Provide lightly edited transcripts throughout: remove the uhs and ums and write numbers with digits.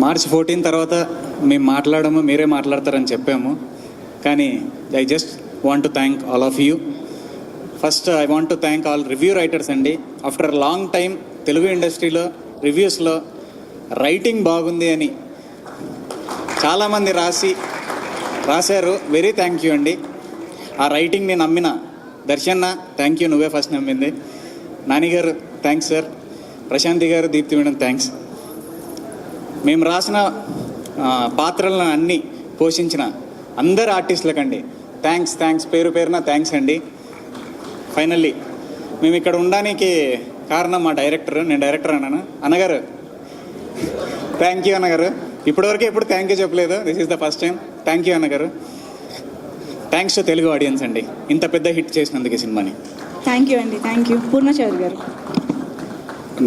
March 14 తర్వాత మేము మాట్లాడము, మీరే మాట్లాడతారని చెప్పాము. కానీ I just want to thank all of you. First I want to thank all review writers అండి. ఆఫ్టర్ లాంగ్ టైం తెలుగు ఇండస్ట్రీలో రివ్యూస్లో రైటింగ్ బాగుంది అని చాలామంది రాశారు. వెరీ థ్యాంక్ యూ అండి. ఆ రైటింగ్ని నమ్మిన దర్శన్న థ్యాంక్ యూ, నువ్వే ఫస్ట్ నమ్మింది. నానిగారు థ్యాంక్స్ సార్. ప్రశాంతి గారు, దీప్తి మేడం థ్యాంక్స్. మేము రాసిన పాత్రలను అన్నీ పోషించిన అందరు ఆర్టిస్టులకండి థ్యాంక్స్, పేరు పేరున థ్యాంక్స్ అండి. ఫైనల్లీ మేము ఇక్కడ ఉండడానికి కారణం మా డైరెక్టర్. నేను డైరెక్టర్ అన్నాను. అన్నగారు థ్యాంక్ యూ అన్నగారు. ఇప్పటివరకు ఎప్పుడు థ్యాంక్ యూ చెప్పలేదు, this is the first time. Thank you అన్నగారు. థ్యాంక్స్ టు తెలుగు ఆడియన్స్ అండి, ఇంత పెద్ద హిట్ చేసినందుకు ఈ సినిమాని. థ్యాంక్ యూ అండి. Thank you. పూర్ణచౌరి గారు.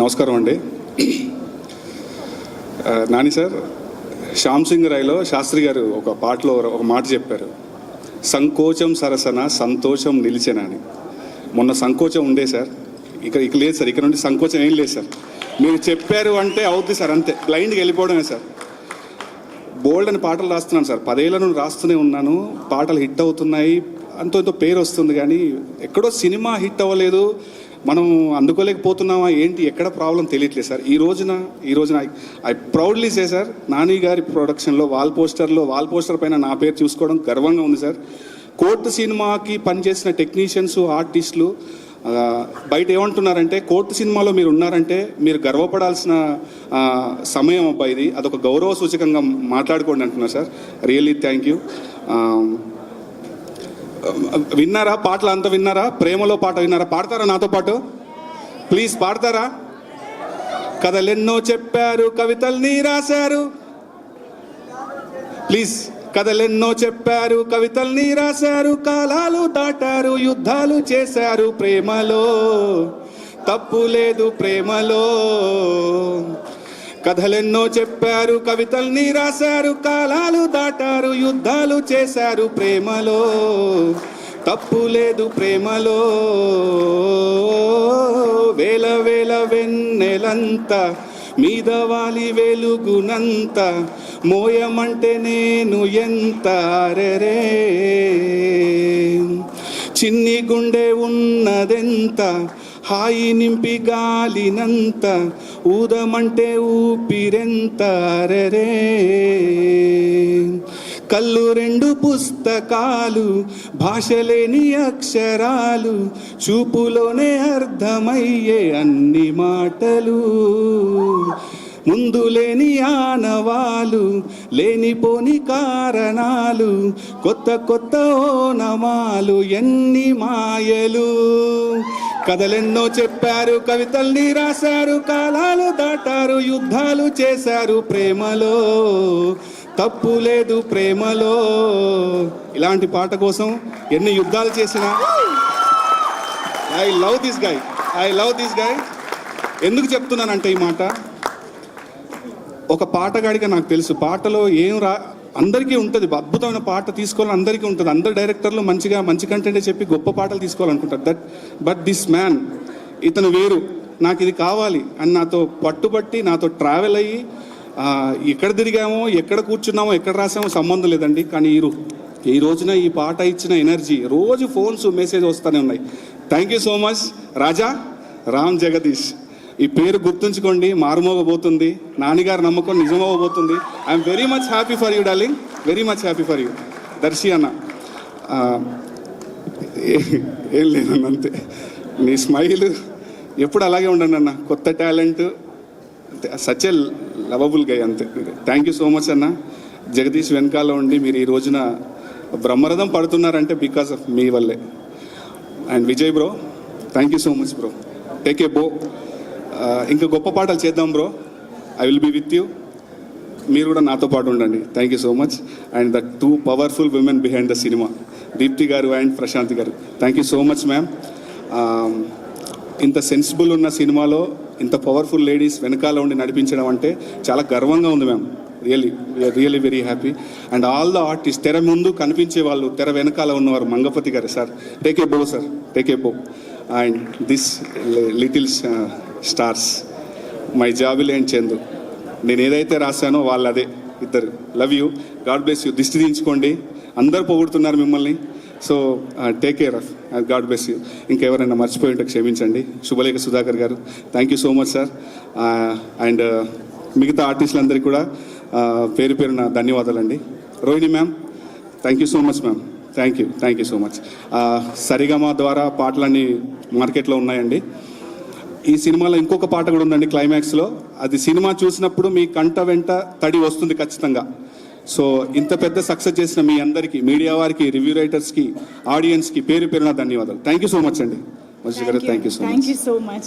నమస్కారం అండి. నాని సార్, శ్యామ్ సింగ్ రాయ్లో శాస్త్రి గారు ఒక పాటలో ఒక మాట చెప్పారు, సంకోచం సరసన సంతోషం నిలిచెన అని. మొన్న సంకోచం ఉండే సార్, ఇక లేదు సార్. ఇక్కడ నుండి సంకోచం ఏం లేదు సార్. మీరు చెప్పారు అంటే అవుద్ది సార్, అంతే. బ్లైండ్గా వెళ్ళిపోవడమే సార్. బోల్డ్ అని పాటలు రాస్తున్నాను సార్, 10 ఏళ్ళ నుండి రాస్తూనే ఉన్నాను. పాటలు హిట్ అవుతున్నాయి, ఎంతో పేరు వస్తుంది. కానీ ఎక్కడో సినిమా హిట్ అవ్వలేదు, మనం అందుకోలేకపోతున్నామా ఏంటి, ఎక్కడ ప్రాబ్లం తెలియట్లేదు సార్. ఈ రోజున I proudly say sir, Nani గారి ప్రొడక్షన్లో వాల్ పోస్టర్ పైన నా పేరు చూసుకోవడం గర్వంగా ఉంది సార్. కోర్టు సినిమాకి పనిచేసిన టెక్నీషియన్స్, ఆర్టిస్టులు బయట ఏమంటున్నారంటే, కోర్టు సినిమాలో మీరు ఉన్నారంటే మీరు గర్వపడాల్సిన సమయం అబ్బాయి ఇది, అదొక గౌరవ సూచకంగా మాట్లాడుకోండి అంటున్నారు సార్. Really thank you. విన్నారా పాటలు అంతా విన్నారా? ప్రేమలో పాట విన్నారా? పాడతారా నాతో పాటు? ప్లీజ్ పాడతారా? కథలెన్నో చెప్పారు, కవితల్ని రాశారు. ప్లీజ్. కథలెన్నో చెప్పారు, కవితల్ని రాశారు, కాలాలు దాటారు, యుద్ధాలు చేశారు, ప్రేమలో తప్పు లేదు ప్రేమలో. కథలెన్నో చెప్పారు, కవితల్ని రాశారు, కాలాలు దాటారు, యుద్ధాలు చేశారు, ప్రేమలో తప్పు లేదు ప్రేమలో. వేల వేల వెన్నెలంతా మీద వాలి వెలుగునంత, మోయమంటే నేను ఎంత రే. చిన్ని గుండె ఉన్నదెంత, హాయి నింపి గాలినంత, ఊదమంటే ఊపిరెంత రే. కళ్ళు 2 పుస్తకాలు, భాషలేని అక్షరాలు, చూపులోనే అర్థమయ్యే అన్ని మాటలు, ముందు లేని ఆనవాలు, లేనిపోని కారణాలు, కొత్త కొత్త ఓనమాలు, ఎన్ని మాయలు. కథలెన్నో చెప్పారు, కవితల్ని రాశారు, కాలాలు దాటారు, యుద్ధాలు చేశారు, ప్రేమలో తప్పు లేదు ప్రేమలో. ఇలాంటి పాట కోసం ఎన్ని యుద్ధాలు చేసినా ఐ లవ్ దిస్ గాయ్. ఎందుకు చెప్తున్నానంటే ఈ మాట, ఒక పాటగాడిగా నాకు తెలుసు పాటలో ఏం అందరికీ ఉంటుంది. అద్భుతమైన పాట తీసుకోవాలని అందరికీ ఉంటుంది. అందరు డైరెక్టర్లు మంచి కంటెంటే చెప్పి గొప్ప పాటలు తీసుకోవాలనుకుంటారు. బట్ దిస్ మ్యాన్, ఇతను వేరు, నాకు ఇది కావాలి అని నాతో పట్టుబట్టి నాతో ట్రావెల్ అయ్యి, ఎక్కడ తిరిగామో, ఎక్కడ కూర్చున్నామో, ఎక్కడ రాసామో సంబంధం లేదండి. కానీ ఈ రోజున ఈ పాట ఇచ్చిన ఎనర్జీ, రోజు ఫోన్స్ మెసేజ్ వస్తూనే ఉన్నాయి. Thank you so much Raja, Ram Jagadish. ఈ పేరు గుర్తుంచుకోండి, మారుమోగబోతుంది. నాన్నగారు నమ్మకం నిజమవ్వబోతుంది. I'm very much happy for you darling, very much happy for you. Darshi అన్న, ఏం లేదన్న, అంతే. నీ స్మైల్ ఎప్పుడు అలాగే ఉండండి అన్న. కొత్త టాలెంట్, సచ్ ఏ లవబుల్ గై, అంతే. థ్యాంక్ యూ సో మచ్ అన్న. జగదీష్ వెనకాల ఉండి మీరు ఈ రోజున బ్రహ్మరథం పడుతున్నారంటే బికాస్ ఆఫ్ మీ వల్లే. And Vijay bro, thank you so much bro. Take a bow. ఇంకా గొప్ప పాటలు చేద్దాం bro. I will be with you. మీరు కూడా నాతో పాటు ఉండండి. Thank you so much. And the 2 powerful women behind the cinema, Deepti గారు అండ్ ప్రశాంతి గారు. Thank you so much ma'am. ఇంత సెన్సిబుల్ ఉన్న సినిమాలో ఇంత పవర్ఫుల్ లేడీస్ వెనకాల ఉండి నడిపించడం అంటే చాలా గర్వంగా ఉంది ma'am. Really very happy. And all the artist, తెర ముందు కనిపించే వాళ్ళు, తెర వెనకాల ఉన్నవారు, మంగపతి గారు సార్, టేక్ ఏ బో sir, take a bow. And this little stars, my Jabil and Chandu, నేను ఏదైతే రాశానో వాళ్ళు అదే ఇద్దరు. Love you, god bless you. దిష్టి దించుకోండి, అందరు పొగుడుతున్నారు మిమ్మల్ని. So take care of, god bless you. ఇంకెవరైనా మర్చిపోయి ఉంటే క్షమించండి. శుభలేఖ సుధాకర్ గారు, thank you so much sir. And మిగతా ఆర్టిస్టులందరికీ కూడా పేరు పేరున ధన్యవాదాలండి. Rohini ma'am, thank you so much ma'am. Thank you so much. Saregama ద్వారా పాటలన్నీ మార్కెట్లో ఉన్నాయండి. ఈ సినిమాలో ఇంకొక పాట కూడా ఉందండి క్లైమాక్స్లో. అది సినిమా చూసినప్పుడు మీ కంట వెంట తడి వస్తుంది ఖచ్చితంగా. సో ఇంత పెద్ద సక్సెస్ చేసిన మీ అందరికీ, మీడియా వారికి, రివ్యూ రైటర్స్కి, ఆడియన్స్కి పేరు పేరున ధన్యవాదాలు. థ్యాంక్ యూ సో మచ్ అండి. మధుశ్రీ గారు, thank you so much. Thank you so much.